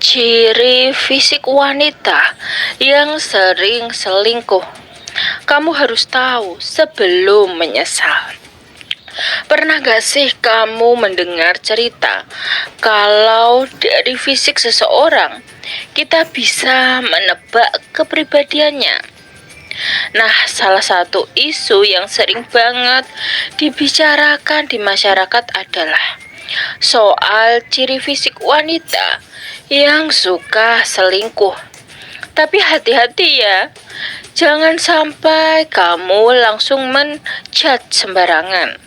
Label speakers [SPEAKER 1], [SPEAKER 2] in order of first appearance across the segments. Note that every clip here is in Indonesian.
[SPEAKER 1] Ciri fisik wanita yang sering selingkuh. Kamu harus tahu sebelum menyesal. Pernah gak sih kamu mendengar cerita kalau dari fisik seseorang kita bisa menebak kepribadiannya? Nah, salah satu isu yang sering banget dibicarakan di masyarakat adalah soal ciri fisik wanita yang suka selingkuh. Tapi hati-hati ya, jangan sampai kamu langsung menjudge sembarangan.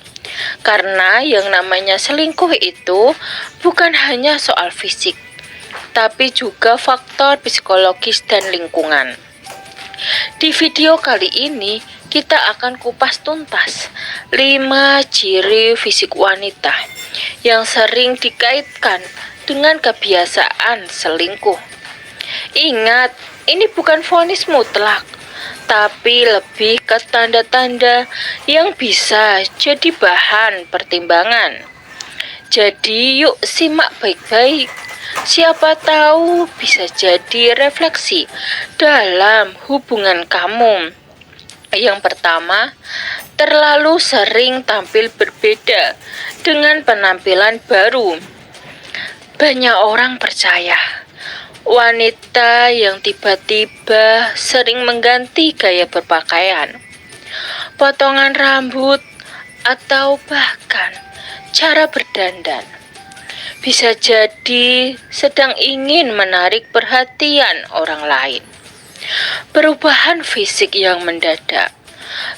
[SPEAKER 1] Karena yang namanya selingkuh itu bukan hanya soal fisik, tapi juga faktor psikologis dan lingkungan. Di video kali ini, kita akan kupas tuntas 5 ciri fisik wanita yang sering dikaitkan dengan kebiasaan selingkuh. Ingat, ini bukan vonis mutlak, tapi lebih ke tanda-tanda yang bisa jadi bahan pertimbangan. Jadi yuk simak baik-baik. Siapa tahu bisa jadi refleksi dalam hubungan kamu. Yang pertama, terlalu sering tampil berbeda dengan penampilan baru. Banyak orang percaya wanita yang tiba-tiba sering mengganti gaya berpakaian, potongan rambut, atau bahkan cara berdandan bisa jadi sedang ingin menarik perhatian orang lain. Perubahan fisik yang mendadak,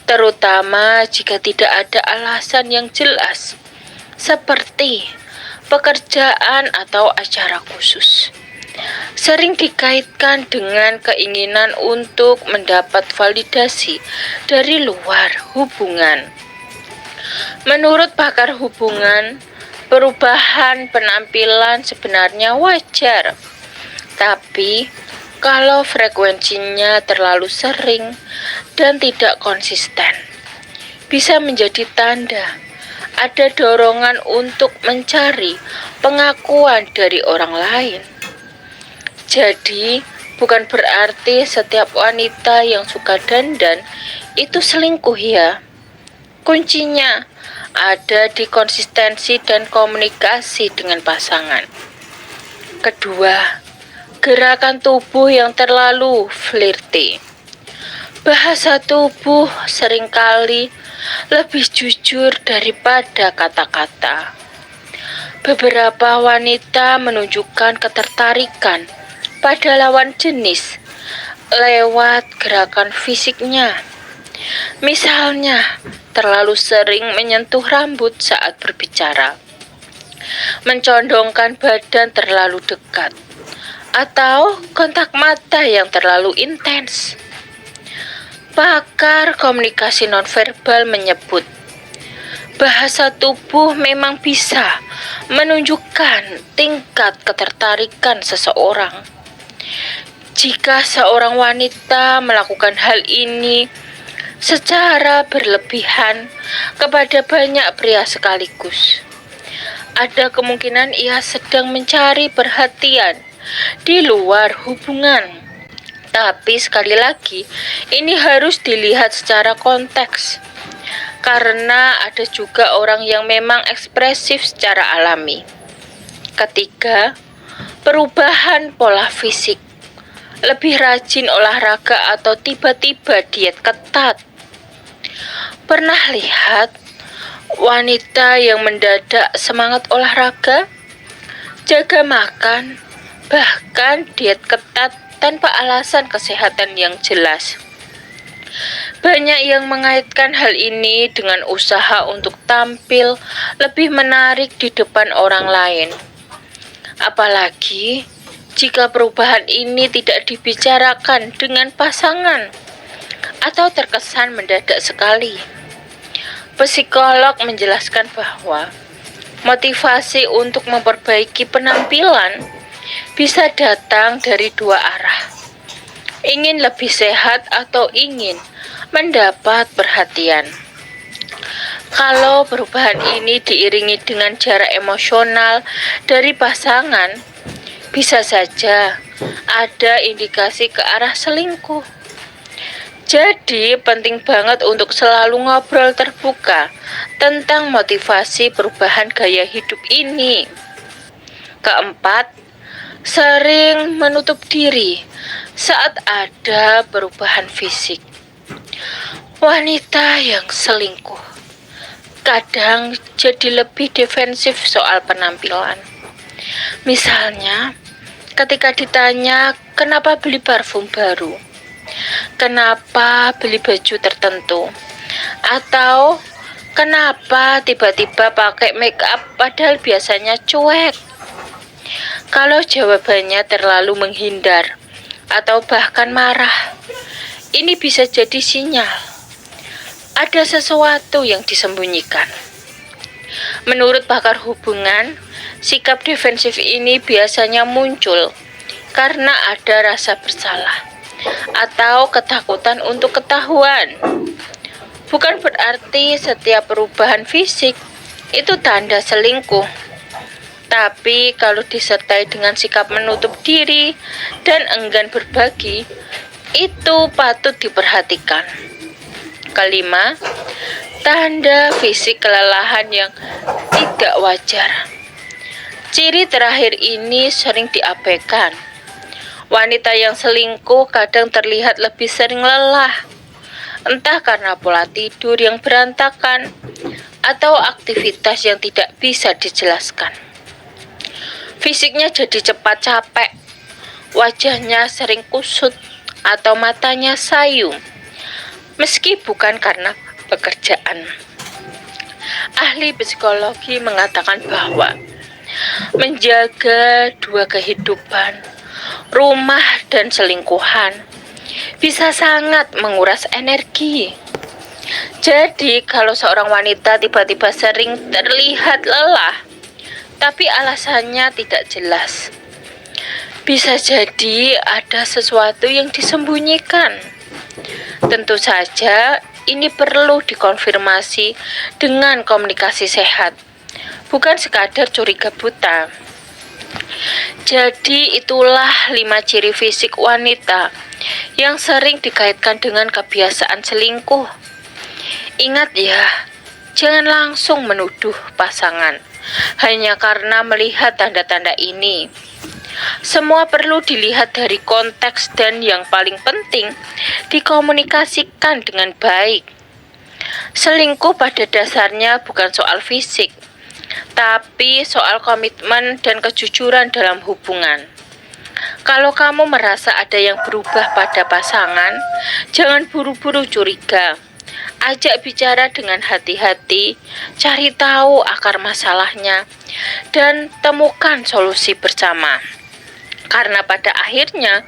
[SPEAKER 1] terutama jika tidak ada alasan yang jelas, seperti pekerjaan atau acara khusus, sering dikaitkan dengan keinginan untuk mendapat validasi dari luar hubungan. Menurut pakar hubungan, perubahan penampilan sebenarnya wajar, tapi kalau frekuensinya terlalu sering dan tidak konsisten, bisa menjadi tanda ada dorongan untuk mencari pengakuan dari orang lain. Jadi, bukan berarti setiap wanita yang suka dandan itu selingkuh ya. Kuncinya ada di konsistensi dan komunikasi dengan pasangan. Kedua, gerakan tubuh yang terlalu flirty. Bahasa tubuh seringkali lebih jujur daripada kata-kata. Beberapa wanita menunjukkan ketertarikan pada lawan jenis lewat gerakan fisiknya. Misalnya, terlalu sering menyentuh rambut saat berbicara, mencondongkan badan terlalu dekat, atau kontak mata yang terlalu intens. Pakar komunikasi nonverbal menyebut, bahasa tubuh memang bisa menunjukkan tingkat ketertarikan seseorang. Jika seorang wanita melakukan hal ini secara berlebihan kepada banyak pria sekaligus, ada kemungkinan ia sedang mencari perhatian di luar hubungan. Tapi sekali lagi, ini harus dilihat secara konteks, karena ada juga orang yang memang ekspresif secara alami. Ketiga, perubahan pola fisik, lebih rajin olahraga atau tiba-tiba diet ketat. Pernah lihat wanita yang mendadak semangat olahraga, jaga makan, bahkan diet ketat tanpa alasan kesehatan yang jelas? Banyak yang mengaitkan hal ini dengan usaha untuk tampil lebih menarik di depan orang lain. Apalagi jika perubahan ini tidak dibicarakan dengan pasangan atau terkesan mendadak sekali. Psikolog menjelaskan bahwa motivasi untuk memperbaiki penampilan bisa datang dari dua arah. Ingin lebih sehat atau ingin mendapat perhatian. Kalau perubahan ini diiringi dengan jarak emosional dari pasangan, bisa saja ada indikasi ke arah selingkuh. Jadi penting banget untuk selalu ngobrol terbuka tentang motivasi perubahan gaya hidup ini. Keempat, sering menutup diri saat ada perubahan fisik. Wanita yang selingkuh kadang jadi lebih defensif soal penampilan. Misalnya, ketika ditanya kenapa beli parfum baru, kenapa beli baju tertentu, atau kenapa tiba-tiba pakai make up padahal biasanya cuek. Kalau jawabannya terlalu menghindar atau bahkan marah, ini bisa jadi sinyal ada sesuatu yang disembunyikan. Menurut pakar hubungan, sikap defensif ini biasanya muncul karena ada rasa bersalah atau ketakutan untuk ketahuan. Bukan berarti setiap perubahan fisik itu tanda selingkuh. Tapi kalau disertai dengan sikap menutup diri dan enggan berbagi, itu patut diperhatikan. Kelima, tanda fisik kelelahan yang tidak wajar. Ciri terakhir ini sering diabaikan. Wanita yang selingkuh kadang terlihat lebih sering lelah, entah karena pola tidur yang berantakan atau aktivitas yang tidak bisa dijelaskan. Fisiknya jadi cepat capek, wajahnya sering kusut atau matanya sayu, meski bukan karena pekerjaan. Ahli psikologi mengatakan bahwa menjaga dua kehidupan, rumah dan selingkuhan, bisa sangat menguras energi. Jadi kalau seorang wanita tiba-tiba sering terlihat lelah, tapi alasannya tidak jelas, bisa jadi ada sesuatu yang disembunyikan. Tentu saja ini perlu dikonfirmasi dengan komunikasi sehat, bukan sekadar curiga buta. Jadi itulah 5 ciri fisik wanita yang sering dikaitkan dengan kebiasaan selingkuh. Ingat ya, jangan langsung menuduh pasangan hanya karena melihat tanda-tanda ini. Semua perlu dilihat dari konteks dan yang paling penting dikomunikasikan dengan baik. Selingkuh pada dasarnya bukan soal fisik, tapi soal komitmen dan kejujuran dalam hubungan. Kalau kamu merasa ada yang berubah pada pasangan, jangan buru-buru curiga. Ajak bicara dengan hati-hati, cari tahu akar masalahnya, dan temukan solusi bersama. Karena pada akhirnya,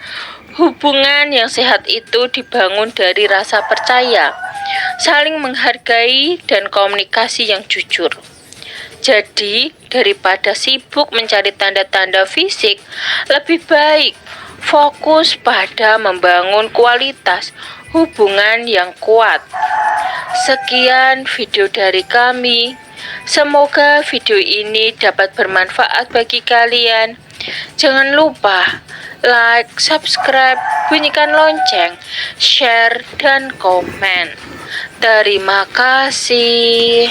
[SPEAKER 1] hubungan yang sehat itu dibangun dari rasa percaya, saling menghargai, dan komunikasi yang jujur. Jadi, daripada sibuk mencari tanda-tanda fisik, lebih baik fokus pada membangun kualitas hubungan yang kuat. Sekian video dari kami. Semoga video ini dapat bermanfaat bagi kalian. Jangan lupa like, subscribe, bunyikan lonceng, share, dan komen. Terima kasih.